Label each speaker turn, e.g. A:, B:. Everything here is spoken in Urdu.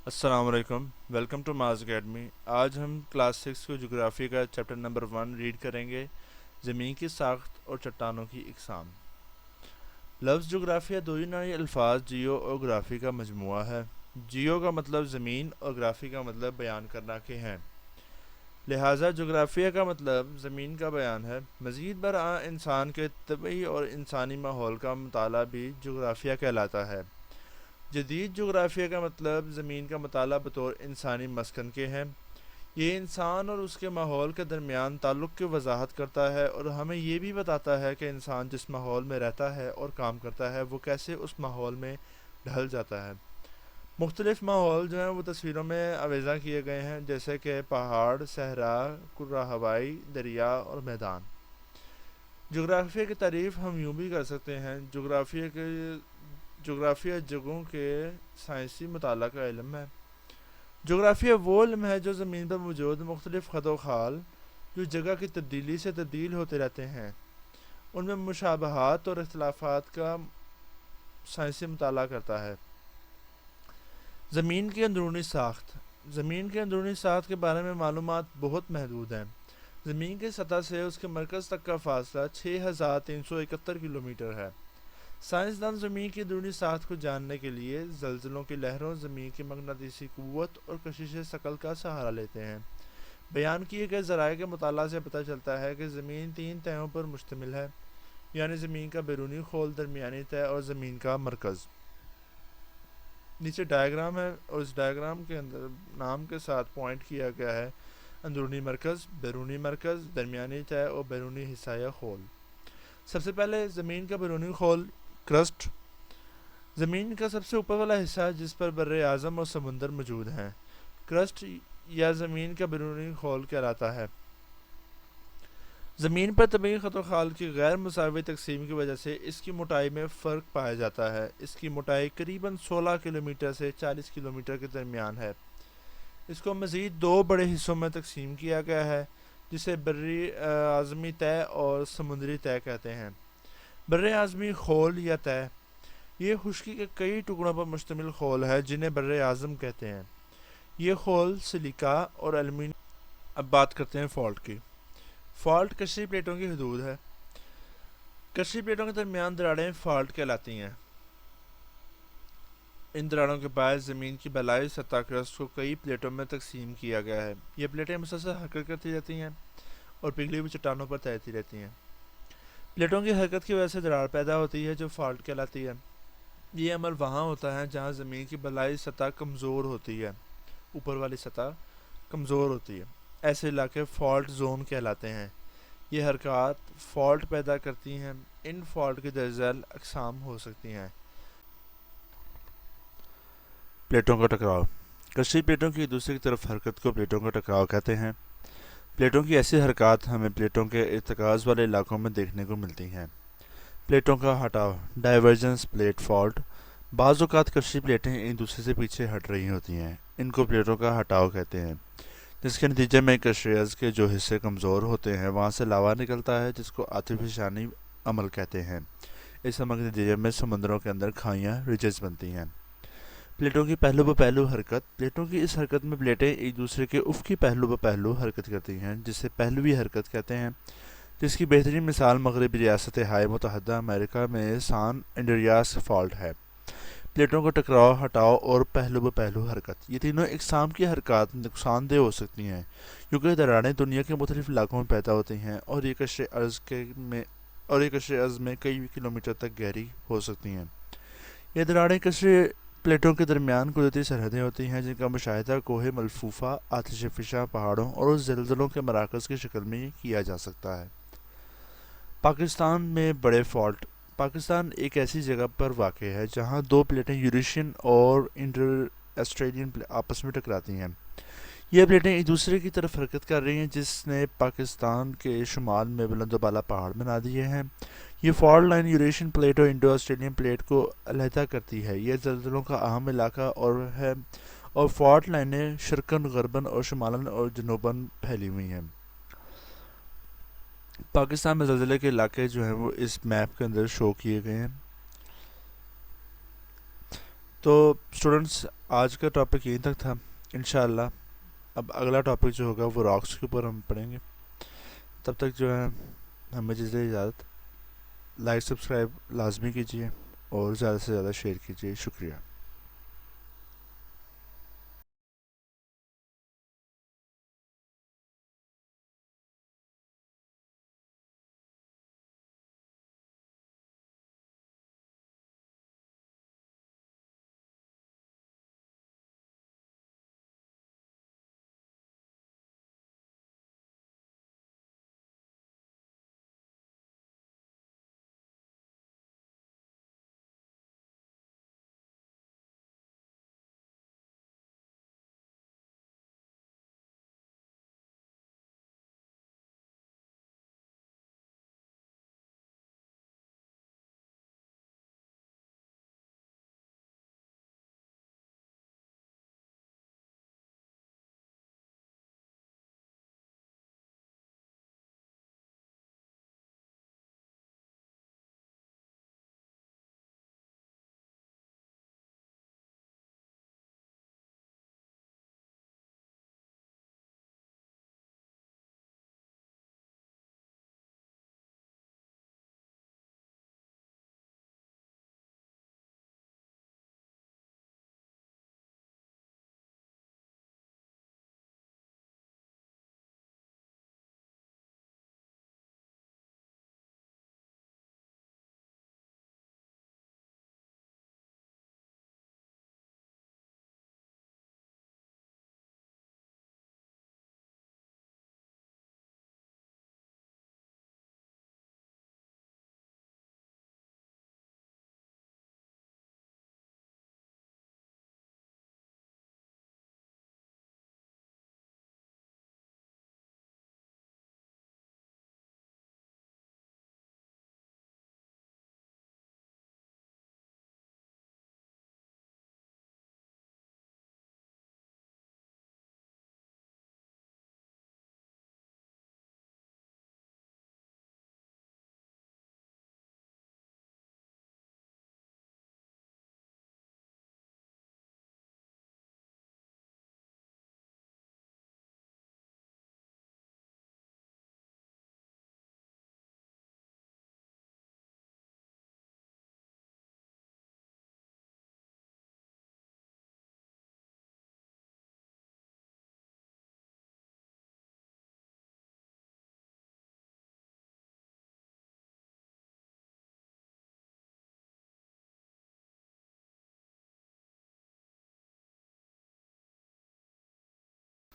A: السلام علیکم، ویلکم ٹو ماز اکیڈمی۔ آج ہم کلاس 6 کو جغرافی کا چیپٹر نمبر 1 ریڈ کریں گے، زمین کی ساخت اور چٹانوں کی اقسام۔ لفظ جغرافیہ دو یونانی الفاظ جیو اور گرافی کا مجموعہ ہے۔ جیو کا مطلب زمین اور گرافی کا مطلب بیان کرنا کے ہیں، لہٰذا جغرافیہ کا مطلب زمین کا بیان ہے۔ مزید برآں انسان کے طبعی اور انسانی ماحول کا مطالعہ بھی جغرافیہ کہلاتا ہے۔ جدید جغرافیہ کا مطلب زمین کا مطالعہ بطور انسانی مسکن کے ہے۔ یہ انسان اور اس کے ماحول کے درمیان تعلق کی وضاحت کرتا ہے اور ہمیں یہ بھی بتاتا ہے کہ انسان جس ماحول میں رہتا ہے اور کام کرتا ہے وہ کیسے اس ماحول میں ڈھل جاتا ہے۔ مختلف ماحول جو ہیں وہ تصویروں میں آویزاں کیے گئے ہیں، جیسے کہ پہاڑ، صحرا، کرہ ہوائی، دریا اور میدان۔ جغرافیہ کی تعریف ہم یوں بھی کر سکتے ہیں، جغرافیہ جگہوں کے سائنسی مطالعہ کا علم ہے۔ جغرافیہ وہ علم ہے جو زمین پر موجود مختلف خط و خال جو جگہ کی تبدیلی سے تبدیل ہوتے رہتے ہیں، ان میں مشابہات اور اختلافات کا سائنسی مطالعہ کرتا ہے۔ زمین کی اندرونی ساخت۔ زمین کی اندرونی ساخت کے بارے میں معلومات بہت محدود ہیں۔ زمین کی سطح سے اس کے مرکز تک کا فاصلہ 6371 کلومیٹر ہے۔ سائنسدان زمین کی اندرونی ساخت کو جاننے کے لیے زلزلوں کی لہروں، زمین کی مقناطیسی قوت اور کشش ثقل کا سہارا لیتے ہیں۔ بیان کیے گئے ذرائع کے مطالعہ سے پتہ چلتا ہے کہ زمین 3 تہوں پر مشتمل ہے، یعنی زمین کا بیرونی خول، درمیانی تہہ اور زمین کا مرکز۔ نیچے ڈائیگرام ہے اور اس ڈائیگرام کے اندر نام کے ساتھ پوائنٹ کیا گیا ہے: اندرونی مرکز، بیرونی مرکز، درمیانی تہہ اور بیرونی حصہ یا خول۔ سب سے پہلے زمین کا بیرونی خول، کرسٹ۔ زمین کا سب سے اوپر والا حصہ جس پر بر اعظم اور سمندر موجود ہیں، کرسٹ یا زمین کا بیرونی خول کہلاتا ہے۔ زمین پر طبعی خط و خال کی غیر مساوی تقسیم کی وجہ سے اس کی موٹائی میں فرق پایا جاتا ہے۔ اس کی موٹائی قریباً 16 کلومیٹر سے 40 کلومیٹر کے درمیان ہے۔ اس کو مزید 2 بڑے حصوں میں تقسیم کیا گیا ہے، جسے بری اعظمی تہہ اور سمندری تہہ کہتے ہیں۔ بر اعظمی خول یا تہہ یہ خشکی کے کئی ٹکڑوں پر مشتمل خول ہے جنہیں بر اعظم کہتے ہیں۔ یہ خول سلیکا اور ایلومینیم۔ اب بات کرتے ہیں فالٹ کی۔ فالٹ کشی پلیٹوں کی حدود ہے۔ کشی پلیٹوں کے درمیان دراڑیں فالٹ کہلاتی ہیں۔ ان دراڑوں کے باعث زمین کی بالائی سطح کرسٹ کو کئی پلیٹوں میں تقسیم کیا گیا ہے۔ یہ پلیٹیں مسلسل حرکت کرتی رہتی ہیں اور پگھلی ہوئی چٹانوں پر تیرتی رہتی ہیں۔ پلیٹوں کی حرکت کی وجہ سے دراڑ پیدا ہوتی ہے جو فالٹ کہلاتی ہے۔ یہ عمل وہاں ہوتا ہے جہاں زمین کی بالائی سطح کمزور ہوتی ہے، اوپر والی سطح کمزور ہوتی ہے۔ ایسے علاقے فالٹ زون کہلاتے ہیں۔ یہ حرکات فالٹ پیدا کرتی ہیں۔ ان فالٹ کی درج ذیل اقسام ہو سکتی ہیں۔ پلیٹوں کا ٹکراؤ۔ کشی پلیٹوں کی دوسری کی طرف حرکت کو پلیٹوں کا ٹکراؤ کہتے ہیں۔ پلیٹوں کی ایسی حرکات ہمیں پلیٹوں کے ارتکاز والے علاقوں میں دیکھنے کو ملتی ہیں۔ پلیٹوں کا ہٹاؤ، ڈائیورجنس پلیٹ فالٹ۔ بعض اوقات کشی پلیٹیں ایک دوسرے سے پیچھے ہٹ رہی ہوتی ہیں، ان کو پلیٹوں کا ہٹاؤ کہتے ہیں، جس کے نتیجے میں کشی ارض کے جو حصے کمزور ہوتے ہیں وہاں سے لاوا نکلتا ہے، جس کو آتشفشانی عمل کہتے ہیں۔ اس عمل کے نتیجے میں سمندروں کے اندر کھائیاں ریجز بنتی ہیں۔ پلیٹوں کی پہلو بہ پہلو حرکت۔ پلیٹوں کی اس حرکت میں پلیٹیں ایک دوسرے کے افقی پہلو بہ پہلو حرکت کرتی ہیں، جسے پہلوی حرکت کہتے ہیں، جس کی بہترین مثال مغربی ریاست ہائے متحدہ امریکہ میں سان انڈریاس فالٹ ہے۔ پلیٹوں کا ٹکراؤ، ہٹاؤ اور پہلو بہ پہلو حرکت، یہ تینوں اقسام کی حرکات نقصان دہ ہو سکتی ہیں کیونکہ دراڑیں دنیا کے مختلف علاقوں میں پیدا ہوتی ہیں اور یہ کشِ ارض میں کئی کلومیٹر تک گہری ہو سکتی ہیں۔ یہ دراڑیں کشِ پلیٹوں کے درمیان قدرتی سرحدیں ہوتی ہیں جن کا مشاہدہ کوہ ملفوفہ، آتش فشاں پہاڑوں اور زلزلوں کے مراکز کی شکل میں کیا جا سکتا ہے۔ پاکستان میں بڑے فالٹ۔ پاکستان ایک ایسی جگہ پر واقع ہے جہاں 2 پلیٹیں یوریشین اور انٹر آسٹریلین آپس میں ٹکراتی ہیں۔ یہ پلیٹیں ایک دوسرے کی طرف حرکت کر رہی ہیں، جس نے پاکستان کے شمال میں بلند و بالا پہاڑ بنا دیے ہیں۔ یہ فالٹ لائن یوریشین پلیٹ اور انڈو آسٹریلین پلیٹ کو علیحدہ کرتی ہے۔ یہ زلزلوں کا اہم علاقہ ہے اور فالٹ لائنیں شرقاً، غرباً اور شمالاً اور جنوباً پھیلی ہوئی ہیں۔ پاکستان میں زلزلے کے علاقے جو ہیں وہ اس میپ کے اندر شو کیے گئے ہیں۔ تو اسٹوڈنٹس، آج کا ٹاپک یہیں تک تھا. انشاءاللہ اب اگلا ٹاپک جو ہوگا وہ راکس کے اوپر ہم پڑھیں گے. تب تک جو ہے ہمیں جزے اجازت. لائک سبسکرائب لازمی کیجیے اور زیادہ سے زیادہ شیئر کیجیے. شکریہ.